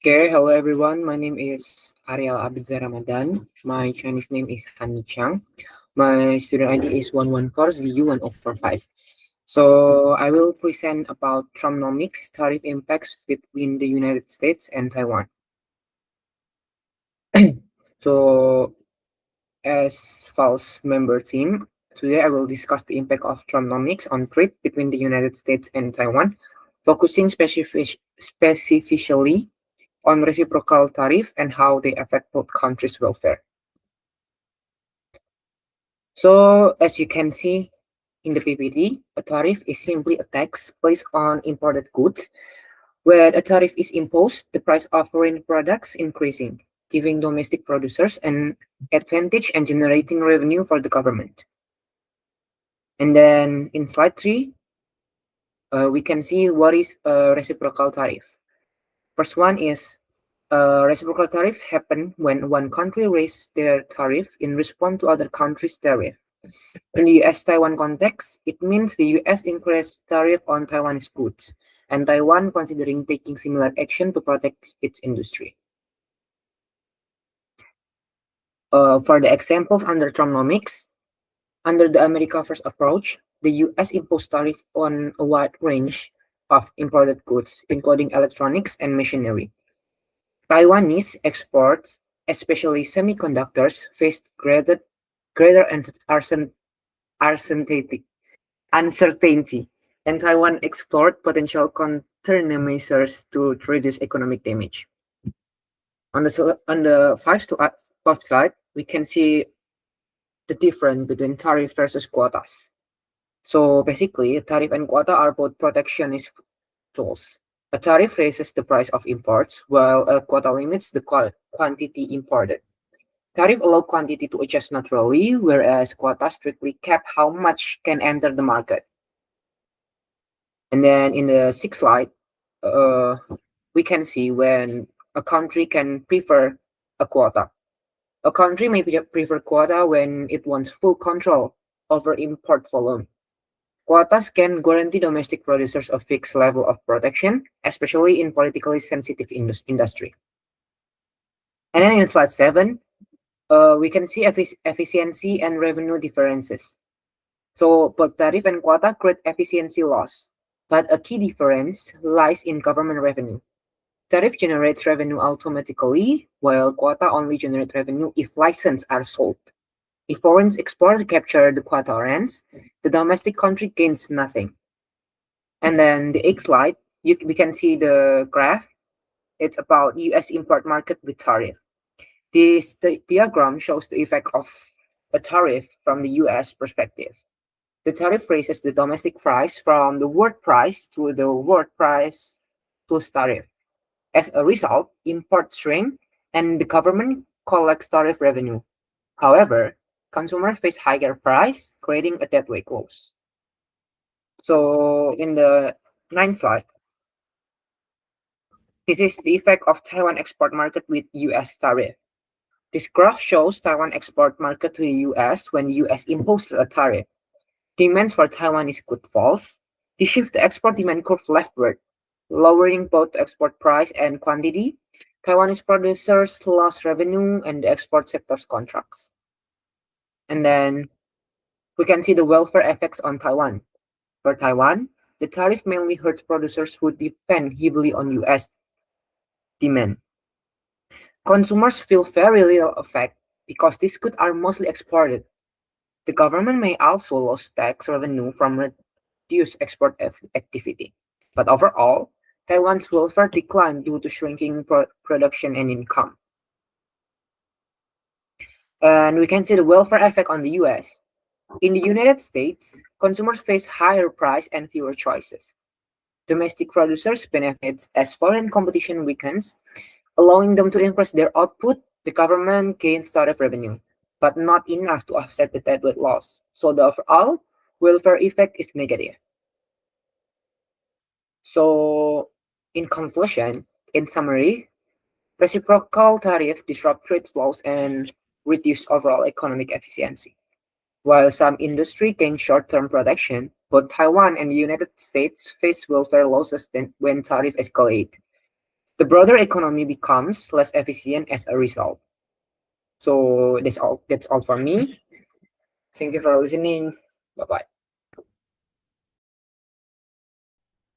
Okay, hello everyone. My name is Ariel Abidzar Ramadan. My Chinese name is Han Chang. My student ID is 114ZU105. So I will present about Trumponomics tariff impacts between the United States and Taiwan. So as FALS member team, today I will discuss the impact of Trumponomics on trade between the United States and Taiwan, focusing specifically on reciprocal tariff and how they affect both countries' welfare. So as you can see in the PPT, a tariff is simply a tax placed on imported goods. When a tariff is imposed, the price of foreign products increasing, giving domestic producers an advantage and generating revenue for the government. And then in slide 3, we can see what is a reciprocal tariff. First one is reciprocal tariff happen when one country raises their tariff in response to other countries' tariff. In the US-Taiwan context, it means the US increased tariff on Taiwanese goods, and Taiwan considering taking similar action to protect its industry. For the examples under Trumponomics, under the America First approach, the US imposed tariff on a wide range of imported goods, including electronics and machinery. Taiwanese exports, especially semiconductors, faced greater uncertainty, and Taiwan explored potential countermeasures to reduce economic damage. On the fifth slide, we can see the difference between tariff versus quotas. So basically, tariff and quota are both protectionist tools. A tariff raises the price of imports, while a quota limits the quantity imported. Tariff allow quantity to adjust naturally, whereas quota strictly cap how much can enter the market. And then in the sixth slide, we can see when a country can prefer a quota. A country may prefer quota when it wants full control over import volume. Quotas can guarantee domestic producers a fixed level of protection, especially in politically sensitive industry. And then in slide 7, we can see efficiency and revenue differences. So both tariff and quota create efficiency loss, but a key difference lies in government revenue. Tariff generates revenue automatically, while quota only generates revenue if licenses are sold. If foreign exporters capture the quota rents, the domestic country gains nothing. And then the 8th slide, we can see the graph. It's about US import market with tariff. This diagram shows the effect of a tariff from the US perspective. The tariff raises the domestic price from the world price to the world price plus tariff. As a result, imports shrink and the government collects tariff revenue. However, consumers face higher price, creating a deadweight clause. So in the 9th slide, this is the effect of Taiwan export market with US tariff. This graph shows Taiwan export market to the US when the US imposes a tariff. Demands for Taiwanese goods falls. This shifts the export demand curve leftward, lowering both the export price and quantity. Taiwanese producers lost revenue and the export sector's contracts. And then we can see the welfare effects on Taiwan. For Taiwan, the tariff mainly hurts producers who depend heavily on US demand. Consumers feel very little effect because these goods are mostly exported. The government may also lose tax revenue from reduced export activity. But overall, Taiwan's welfare declined due to shrinking production and income. And we can see the welfare effect on the US. In the United States, consumers face higher price and fewer choices. Domestic producers benefit as foreign competition weakens, allowing them to increase their output. The government gains tariff revenue, but not enough to offset the deadweight loss. So the overall welfare effect is negative. So in conclusion, in summary, reciprocal tariff disrupt trade flows and reduce overall economic efficiency. While some industry gain short-term protection, both Taiwan and the United States face welfare losses when tariff escalate. The broader economy becomes less efficient as a result. So that's all for me. Thank you for listening. Bye bye.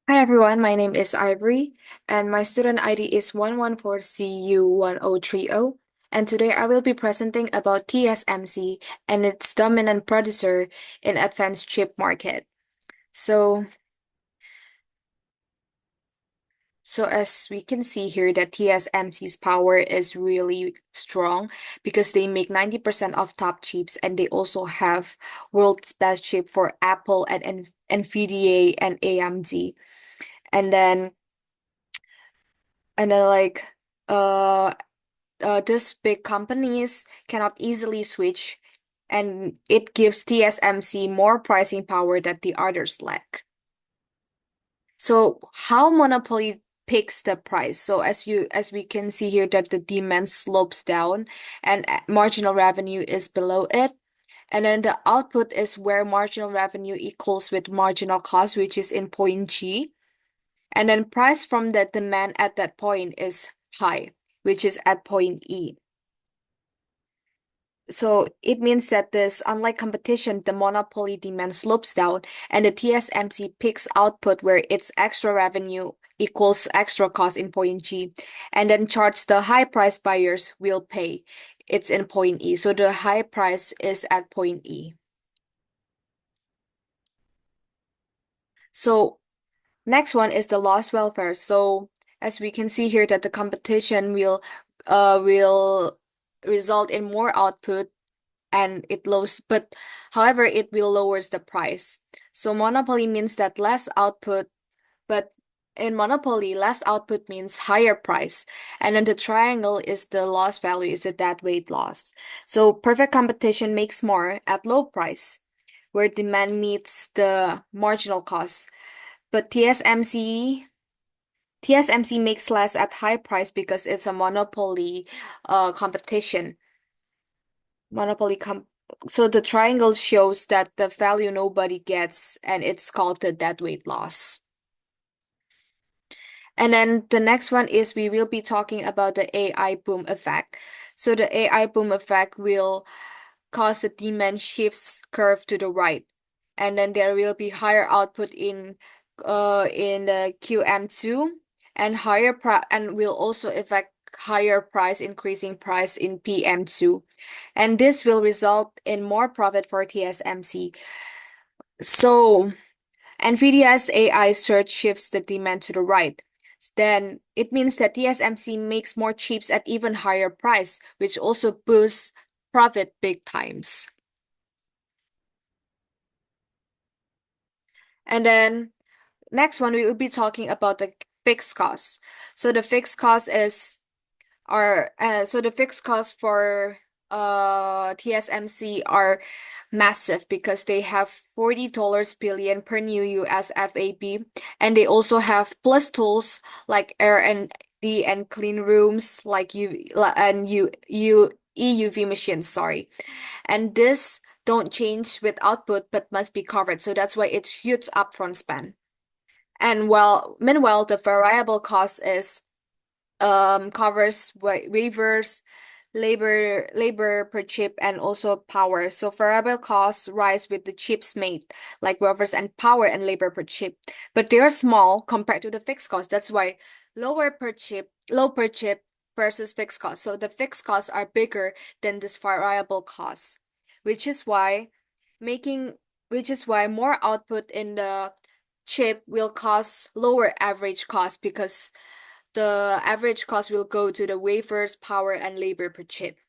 Hi everyone, my name is Ivory and my student ID is 114CU1030. And today I will be presenting about TSMC and its dominant producer in advanced chip market. So as we can see here that TSMC's power is really strong because they make 90% of top chips and they also have world's best chip for Apple and NVIDIA and AMD. And then and then like uh these big companies cannot easily switch and it gives TSMC more pricing power that the others lack. So how monopoly picks the price? So as we can see here that the demand slopes down and marginal revenue is below it. And then the output is where marginal revenue equals with marginal cost, which is in point G. And then price from the demand at that point is high, which is at point E. So it means that this, unlike competition, the monopoly demand slopes down and the TSMC picks output where its extra revenue equals extra cost in point G, and then charge the high price buyers will pay. It's in point E. So the high price is at point E. So next one is the loss welfare. So as we can see here that the competition will result in more output and it lowers, but however it will lowers the price. So monopoly means that less output, but in monopoly less output means higher price, and then the triangle is the loss value, is the dead weight loss. So perfect competition makes more at low price where demand meets the marginal cost, but TSMC makes less at high price because it's a monopoly competition. Monopoly com So the triangle shows that the value nobody gets and it's called the dead weight loss. And then the next one is we will be talking about the AI boom effect. So the AI boom effect will cause the demand shifts curve to the right. And then there will be higher output in the QM2 and and will also affect higher price, increasing price in PM2. And this will result in more profit for TSMC. So NVIDIA's AI search shifts the demand to the right. Then it means that TSMC makes more chips at even higher price, which also boosts profit big times. And then next one, we will be talking about the fixed costs. So the fixed cost is so the fixed costs for TSMC are massive because they have $40 billion per new US FAB, and they also have plus tools like R&D and clean rooms like EUV machines, sorry. And this don't change with output but must be covered. So that's why it's huge upfront spend. And meanwhile, the variable cost is covers wafers, labor per chip, and also power. So variable costs rise with the chips made, like wafers and power and labor per chip. But they are small compared to the fixed cost. That's why low per chip versus fixed cost. So the fixed costs are bigger than this variable cost, which is why making which is why more output in the chip will cause lower average cost because the average cost will go to the wafers, power, and labor per chip.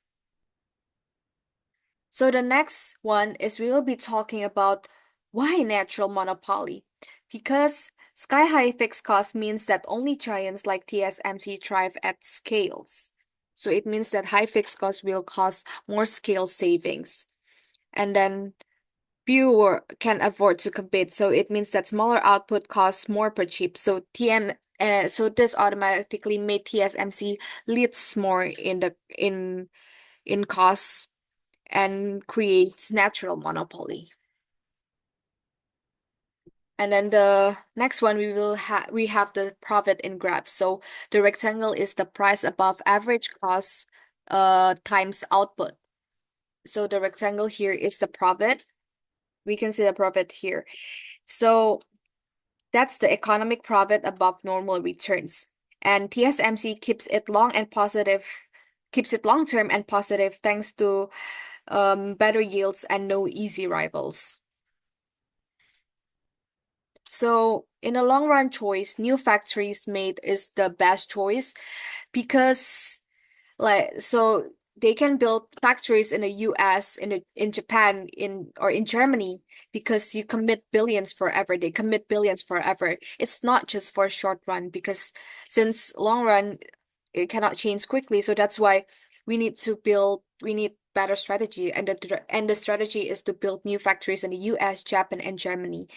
So the next one is we will be talking about why natural monopoly. Because sky-high fixed cost means that only giants like TSMC thrive at scales. So it means that high fixed cost will cause more scale savings. And then fewer can afford to compete. So it means that smaller output costs more per chip. So this automatically made TSMC leads more in costs and creates natural monopoly. And then the next one we have the profit in graphs. So the rectangle is the price above average cost times output. So the rectangle here is the profit. We can see the profit here. So that's the economic profit above normal returns. And TSMC keeps it long term and positive thanks to better yields and no easy rivals. So in a long run choice, new factories made is the best choice because so they can build factories in the US, in Japan, in Germany because you commit billions forever. They commit billions forever. It's not just for a short run because since long run it cannot change quickly. So that's why we need better strategy and the strategy is to build new factories in the US, Japan, and Germany.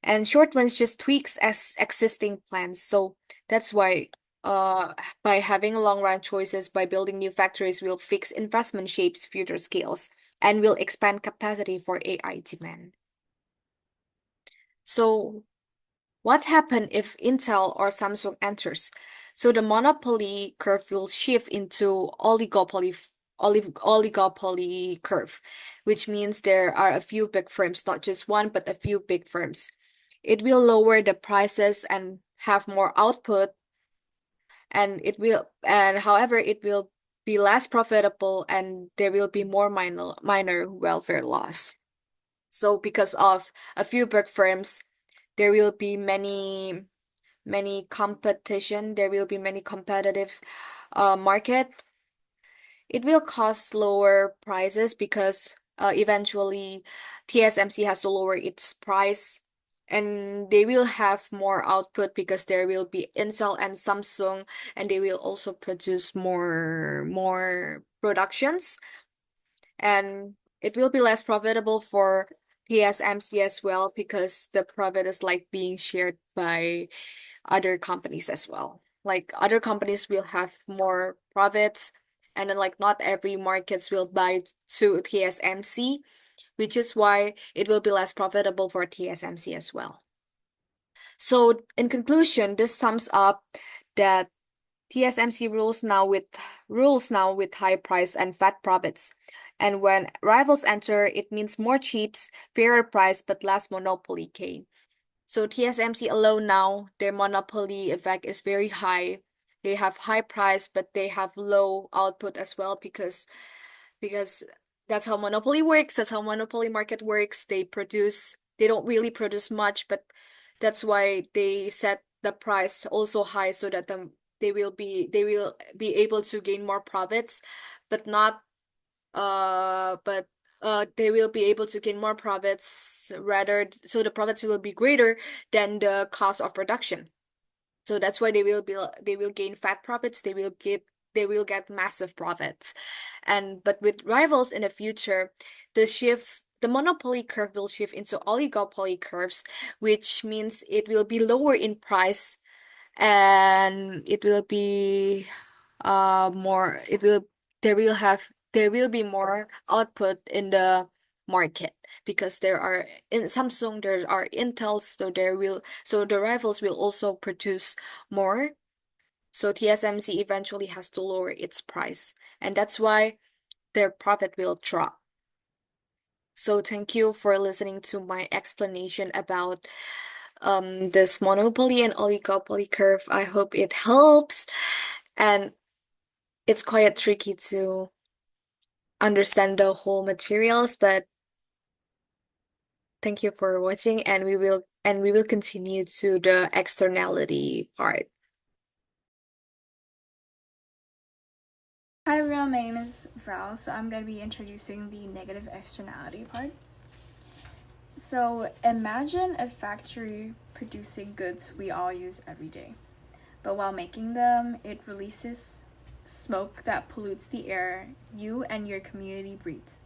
And short runs just tweaks as existing plans. So that's why by having long run choices, by building new factories, we'll fix investment shapes future scales and will expand capacity for AI demand. So what happens if Intel or Samsung enters? So the monopoly curve will shift into oligopoly curve, which means there are a few big firms, not just one, but a few big firms. It will lower the prices and have more output, and however, it will be less profitable and there will be more minor welfare loss. So because of a few big firms, there will be many competition, there will be many competitive market. It will cost lower prices because eventually TSMC has to lower its price and they will have more output because there will be Intel and Samsung and they will also produce more productions and it will be less profitable for TSMC as well because the profit is like being shared by other companies as well. Like other companies will have more profits, and then like not every markets will buy to TSMC, which is why it will be less profitable for TSMC as well. So in conclusion, this sums up that TSMC rules now with high price and fat profits. And when rivals enter, it means more chips, fairer price, but less monopoly gain. So TSMC alone now, their monopoly effect is very high. They have high price, but they have low output as well because that's how monopoly works. That's how monopoly market works. They don't really produce much, but that's why they set the price also high so that they will be able to gain more profits, but not but they will be able to gain more profits rather so the profits will be greater than the cost of production. So that's why they will gain fat profits, they will get massive profits. And but with rivals in the future, the monopoly curve will shift into oligopoly curves, which means it will be lower in price and it will be more it will there will be more output in the market because there are in Samsung there are Intels so the rivals will also produce more, so TSMC eventually has to lower its price and that's why their profit will drop. So thank you for listening to my explanation about this monopoly and oligopoly curve. I hope it helps, and it's quite tricky to understand the whole materials, but thank you for watching and we will continue to the externality part. Hi everyone, my name is Val, so I'm going to be introducing the negative externality part. So imagine a factory producing goods we all use every day, but while making them, it releases smoke that pollutes the air you and your community breathes.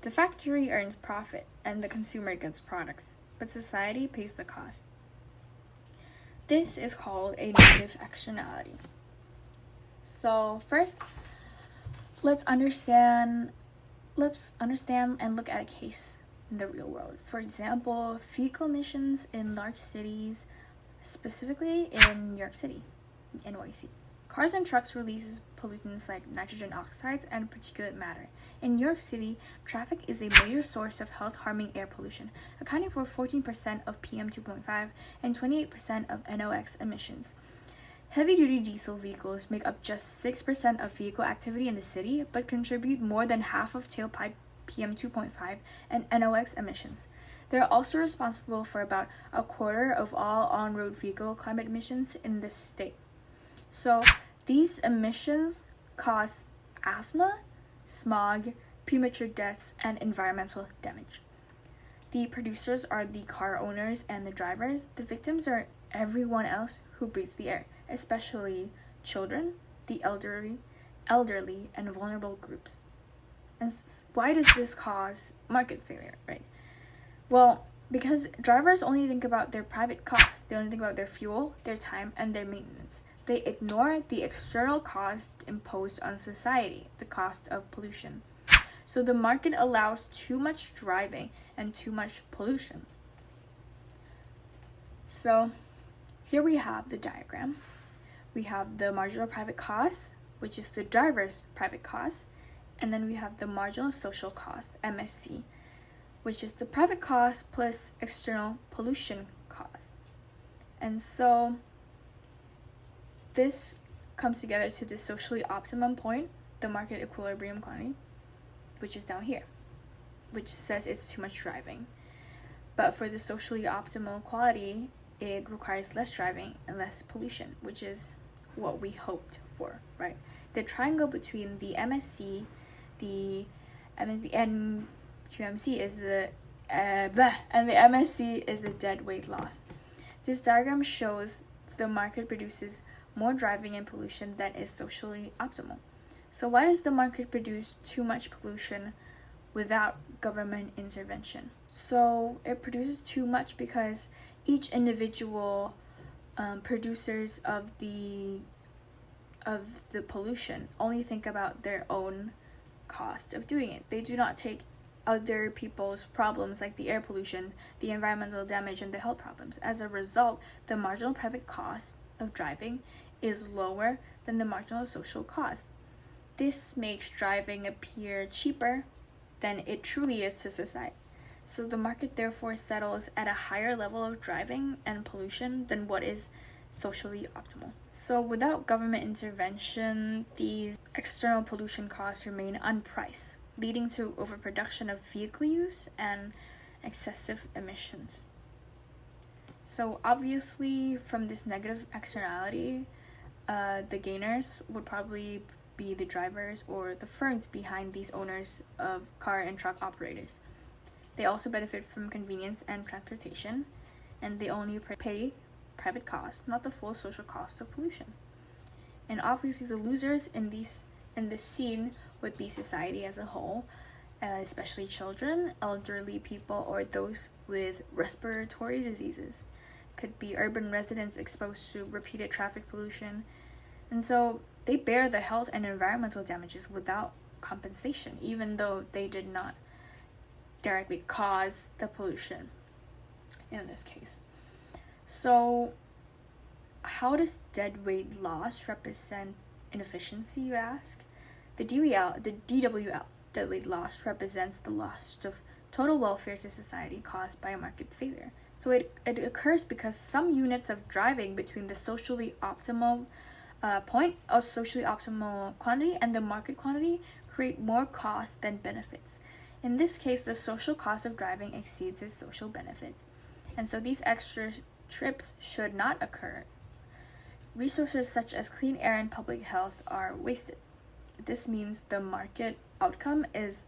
The factory earns profit and the consumer gets products, but society pays the cost. This is called a negative externality. So first, let's understand and look at a case. in the real world. For example, vehicle emissions in large cities, specifically in New York City, NYC. Cars and trucks releases pollutants like nitrogen oxides and particulate matter. In New York City, traffic is a major source of health-harming air pollution, accounting for 14% of PM 2.5 and 28% of NOx emissions. Heavy-duty diesel vehicles make up just 6% of vehicle activity in the city, but contribute more than half of tailpipe PM 2.5 and NOx emissions. They are also responsible for about a quarter of all on-road vehicle climate emissions in the state. So these emissions cause asthma, smog, premature deaths, and environmental damage. The producers are the car owners and the drivers. The victims are everyone else who breathes the air, especially children, the elderly, and vulnerable groups. And why does this cause market failure, right? Well, because drivers only think about their private costs. They only think about their fuel, their time, and their maintenance. They ignore the external cost imposed on society, the cost of pollution. So the market allows too much driving and too much pollution. So here we have the diagram. We have the marginal private cost, which is the driver's private cost, and then we have the marginal social cost, MSC, which is the private cost plus external pollution cost. And so this comes together to the socially optimum point, the market equilibrium quantity, which is down here, which says it's too much driving. But for the socially optimal quality, it requires less driving and less pollution, which is what we hoped for, right? The triangle between the MSC, the MSB, and QMC is the and the MSC is the dead weight loss. This diagram shows the market produces more driving and pollution than is socially optimal. So why does the market produce too much pollution without government intervention? So it produces too much because each individual producers of the pollution only think about their own cost of doing it. They do not take other people's problems like the air pollution, the environmental damage, and the health problems. As a result, the marginal private cost of driving is lower than the marginal social cost. This makes driving appear cheaper than it truly is to society. So the market therefore settles at a higher level of driving and pollution than what is socially optimal. So without government intervention, these external pollution costs remain unpriced, leading to overproduction of vehicle use and excessive emissions. So obviously from this negative externality, the gainers would probably be the drivers or the firms behind these owners of car and truck operators. They also benefit from convenience and transportation, and they only pay private costs, not the full social cost of pollution. And obviously the losers in this scene would be society as a whole, especially children, elderly people, or those with respiratory diseases. Could be urban residents exposed to repeated traffic pollution. And so they bear the health and environmental damages without compensation, even though they did not directly cause the pollution in this case. So how does dead weight loss represent inefficiency, you ask? The DWL, dead weight loss, represents the loss of total welfare to society caused by a market failure. So it occurs because some units of driving between the socially optimal point of socially optimal quantity and the market quantity create more costs than benefits. In this case, the social cost of driving exceeds its social benefit, and so these extra trips should not occur. Resources such as clean air and public health are wasted. This means the market outcome is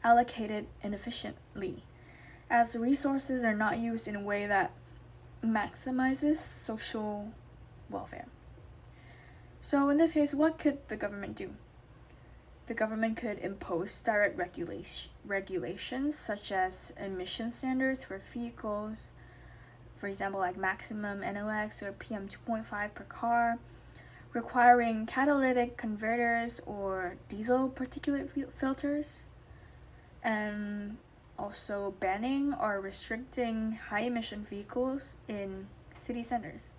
allocated inefficiently, as the resources are not used in a way that maximizes social welfare. So in this case, what could the government do? The government could impose direct regulations such as emission standards for vehicles, for example, like maximum NOx or PM 2.5 per car, requiring catalytic converters or diesel particulate filters, and also banning or restricting high emission vehicles in city centers.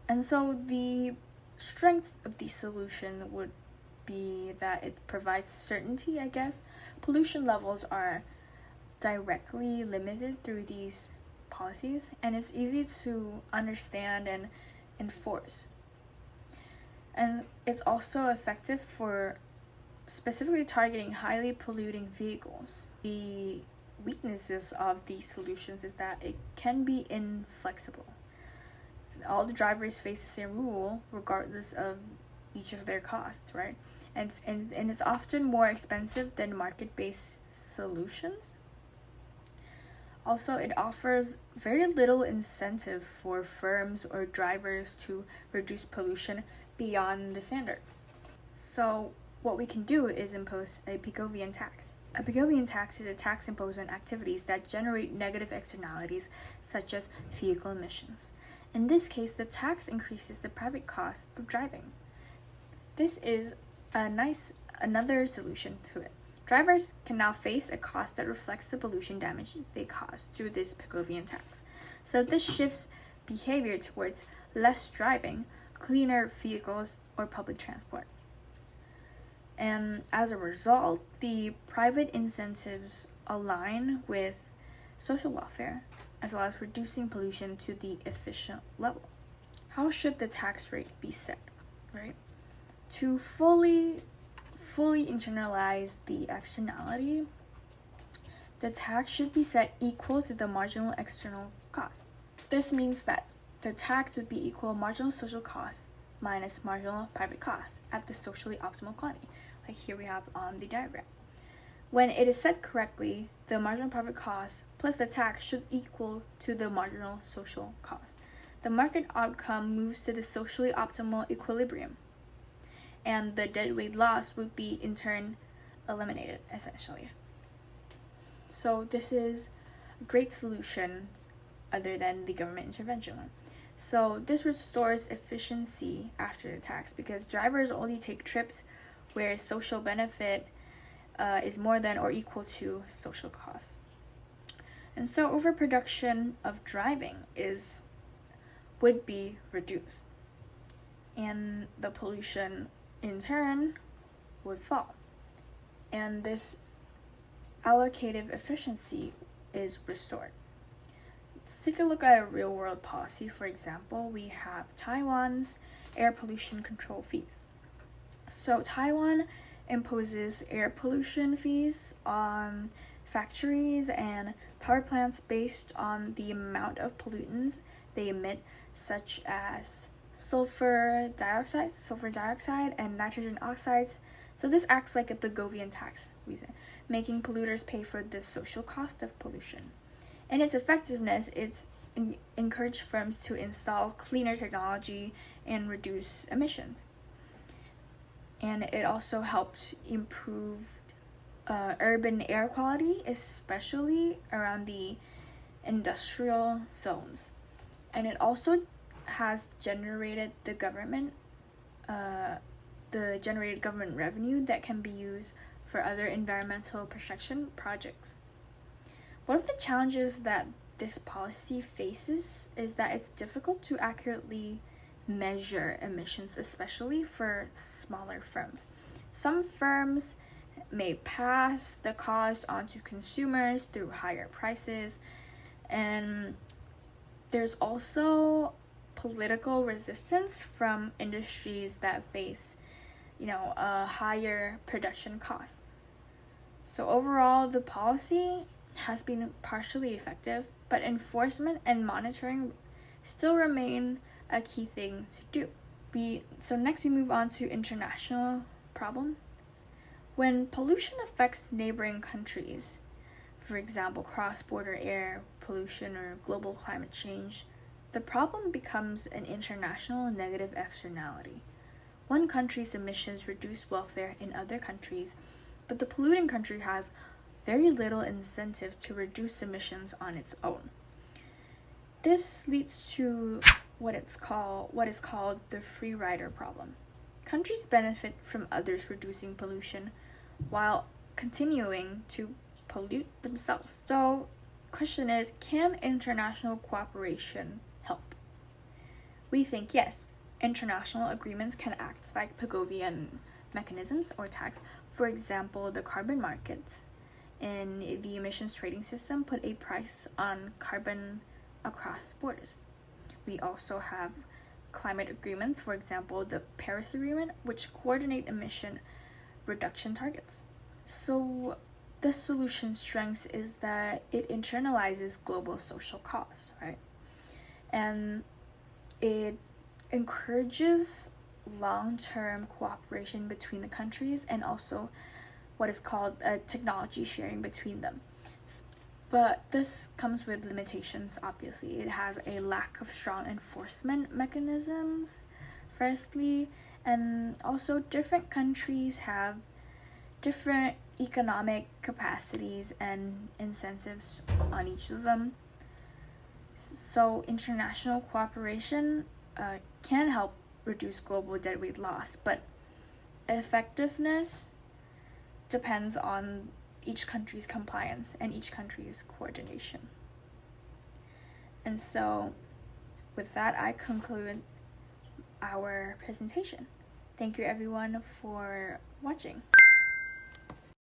And so the strength of the solution would be that it provides certainty, I guess. Pollution levels are directly limited through these policies, and it's easy to understand and enforce. And it's also effective for specifically targeting highly polluting vehicles. The weaknesses of these solutions is that it can be inflexible. All the drivers face the same rule regardless of each of their costs, right? And it's often more expensive than market-based solutions. Also, it offers very little incentive for firms or drivers to reduce pollution beyond the standard. So what we can do is impose a Picovian tax. A Picovian tax is a tax imposed on activities that generate negative externalities, such as vehicle emissions. In this case, the tax increases the private cost of driving. This is another solution to it. Drivers can now face a cost that reflects the pollution damage they cause through this Picovian tax. So this shifts behavior towards less driving, cleaner vehicles, or public transport. And as a result, the private incentives align with social welfare, as well as reducing pollution to the efficient level. How should the tax rate be set, right? To fully internalize the externality, the tax should be set equal to the marginal external cost. This means that the tax would be equal marginal social cost minus marginal private cost at the socially optimal quantity, like here we have on the diagram. When it is set correctly, the marginal private cost plus the tax should equal to the marginal social cost. The market outcome moves to the socially optimal equilibrium, and the deadweight loss would be in turn eliminated, essentially. So this is a great solution other than the government intervention one. So this restores efficiency after the tax because drivers only take trips where social benefit is more than or equal to social costs. And so overproduction of driving would be reduced, and the pollution in turn would fall. And this allocative efficiency is restored. Let's take a look at a real-world policy. For example, we have Taiwan's air pollution control fees. So Taiwan imposes air pollution fees on factories and power plants based on the amount of pollutants they emit, such as sulfur dioxide, and nitrogen oxides. So this acts like a Picovian tax, making polluters pay for the social cost of pollution. And its effectiveness, it's encouraged firms to install cleaner technology and reduce emissions. And it also helped improve urban air quality, especially around the industrial zones. And it also has generated generated government revenue that can be used for other environmental protection projects. One of the challenges that this policy faces is that it's difficult to accurately measure emissions, especially for smaller firms. Some firms may pass the cost on to consumers through higher prices, and there's also political resistance from industries that face, a higher production cost. So overall, the policy has been partially effective, but enforcement and monitoring still remain a key thing to do. So next we move on to international problem. When pollution affects neighboring countries, for example, cross-border air pollution or global climate change, the problem becomes an international negative externality. One country's emissions reduce welfare in other countries, but the polluting country has very little incentive to reduce emissions on its own. This leads to what is called the free rider problem. Countries benefit from others reducing pollution while continuing to pollute themselves. So, question is, can international cooperation help? We think yes. International agreements can act like Pavlovian mechanisms or tax. For example, the carbon markets in the emissions trading system put a price on carbon across borders. We also have climate agreements, for example, the Paris Agreement, which coordinate emission reduction targets. So the solution strength is that it internalizes global social cause, right? And it encourages long-term cooperation between the countries and also what is called a technology sharing between them. But this comes with limitations, obviously. It has a lack of strong enforcement mechanisms, firstly, and also different countries have different economic capacities and incentives on each of them. So international cooperation can help reduce global deadweight loss, but effectiveness depends on each country's compliance and each country's coordination. And so with that, I conclude our presentation. Thank you everyone for watching.